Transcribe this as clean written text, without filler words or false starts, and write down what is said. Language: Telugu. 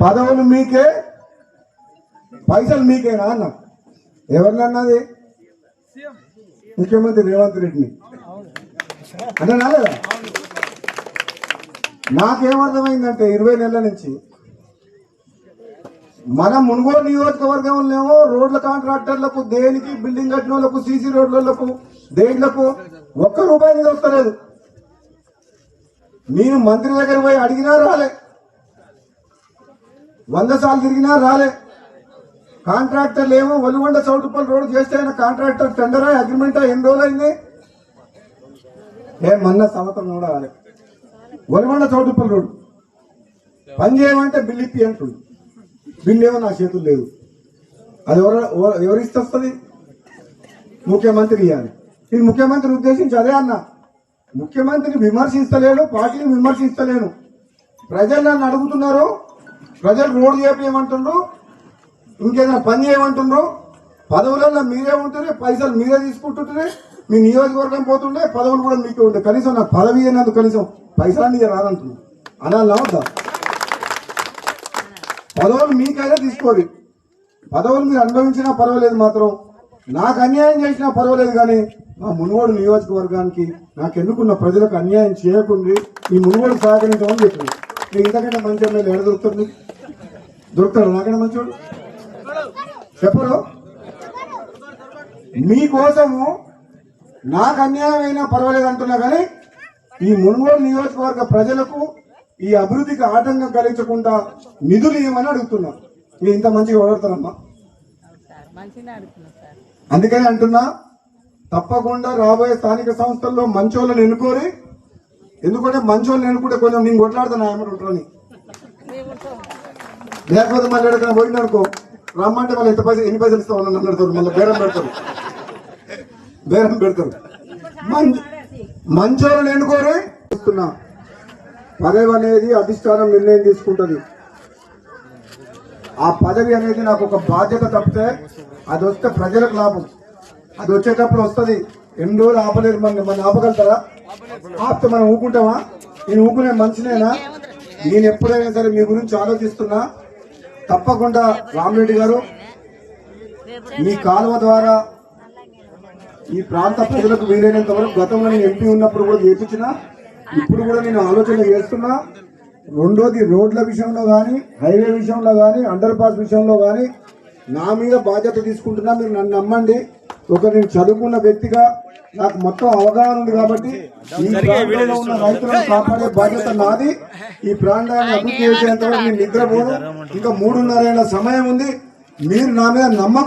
పదవులు మీకే, పైసలు మీకేనా అన్న. ఎవరినన్నది? ముఖ్యమంత్రి రేవంత్ రెడ్డిని అంటే నాలేదా? నాకేమర్థమైందంటే 20 నెలల నుంచి మన మునుగోడు నియోజకవర్గంలో రోడ్ల కాంట్రాక్టర్లకు, దేనికి బిల్డింగ్ కట్టిన వాళ్ళకు, సీసీ రోడ్లకు, దేనిలకు ₹1 మీద వస్తలేదు. నేను మంత్రి దగ్గర పోయి అడిగినా రాలే, 100 సార్లు తిరిగినా రాలే. కాంట్రాక్టర్లు ఏమో ఒలిగొండ చౌటుపల్లి రోడ్డు చేస్తే ఆయన కాంట్రాక్టర్ టెండరా, అగ్రిమెంటా, ఎన్ని రోజులైంది? మొన్న సంవత్సరం కూడా రాలే. ఒలిగొండ చౌటుపల్లి రోడ్డు పని చేయమంటే బిల్లు ఇప్పి అంటుంది. బిల్లు ఏమో నా చేతులు లేదు. అది ఎవరిస్తుంది? ముఖ్యమంత్రి ఇవ్వాలి. ఇది ముఖ్యమంత్రి ఉద్దేశించి అదే అన్న. ముఖ్యమంత్రిని విమర్శిస్తలేను, పార్టీని విమర్శిస్తలేను. ప్రజలు నన్ను అడుగుతున్నారు, ప్రజలు రోడ్డు చేయమంటుండ్రు, ఇంకేదైనా పని చేయమంటుండ్రు. పదవులలో మీరే ఉంటుండే, పైసలు మీరే తీసుకుంటుంటే, మీ నియోజకవర్గం పోతుండే, పదవులు కూడా మీకే ఉండే. కనీసం నాకు పదవి అయినందుకు కనీసం పైసలన్నీ రాదంటున్నాను. అనాలా వద్దా? పదవులు మీకైనా తీసుకోరు. పదవులు మీరు అనుభవించినా పర్వాలేదు, మాత్రం నాకు అన్యాయం చేసినా పర్వాలేదు, కానీ మా మునుగోడు నియోజకవర్గానికి నాకు ఎన్నుకున్న ప్రజలకు అన్యాయం చేయకుండా ఈ మునుగోడు సహకరించమని చెప్పింది. మీరు ఇంతకంటే మంచి ఎమ్మెల్యే ఎక్కడ దొరుకుతుంది? దొరుకుతాడు నాకంటే మంచోడు? చెప్పరు. మీకోసము నాకు అన్యాయం అయినా పర్వాలేదు అంటున్నా, కానీ ఈ మునుగోడు నియోజకవర్గ ప్రజలకు ఈ అభివృద్ధికి ఆటంకం కలిగించకుండా నిధులు ఇవ్వమని అడుగుతున్నా. మీరు ఇంత మంచిగా ఓడతారమ్మా. అందుకని అంటున్నా, తప్పకుండా రాబోయే స్థానిక సంస్థల్లో మంచోళ్ళని ఎన్నుకోరి. ఎందుకంటే మంచోళ్ళని ఎన్నుకుంటే కొంచెం నేను కొట్లాడుతున్నా ఆమె ఉంటారని. లేకపోతే మళ్ళీ ఎక్కడికైనా పోయింది అనుకో, రమ్మంటే మళ్ళీ ఎన్ని పైసలు ఇస్తామని నన్ను అడుగుతారు, మళ్ళీ బేరం పెడతారు. మంచోళ్ళని ఎన్నుకోరి. పదవి అనేది అధిష్టానం నిర్ణయం తీసుకుంటది. ఆ పదవి అనేది నాకు ఒక బాధ్యత తప్పితే అది వస్తే ప్రజలకు లాభం. అది వచ్చేటప్పుడు వస్తుంది. ఎన్ని రోజులు ఆపలేరు. మన ఆపగలుగుతారా? ఆపితే మనం ఊకుంటామా? నేను ఊకునే మనిషినేనా? నేను ఎప్పుడైనా సరే మీ గురించి ఆలోచిస్తున్నా. తప్పకుండా రామిరెడ్డి గారు, మీ కాలువ ద్వారా ఈ ప్రాంత ప్రజలకు వీలైనంత వరకు గతంలో నేను ఎంపీ ఉన్నప్పుడు కూడా చేపించిన, ఇప్పుడు కూడా నేను ఆలోచన చేస్తున్నా. రెండోది, రోడ్ల విషయంలో కానీ, హైవే విషయంలో కానీ, అండర్ పాస్ విషయంలో కానీ నా మీద బాధ్యత తీసుకుంటున్నా. మీరు నన్ను నమ్మండి. నేను చదువుకున్న వ్యక్తిగా నాకు మొత్తం అవగాహన ఉంది కాబట్టి ఈ ప్రాంతంలో ఉన్న రైతులను కాపాడే బాధ్యత నాది. ఈ ప్రాంతాన్ని అభివృద్ధి చేసేంత వరకు నేను నిద్రపోను. ఇంకా 3.5 ఏళ్ల సమయం ఉంది. మీరు నా మీద నమ్మకం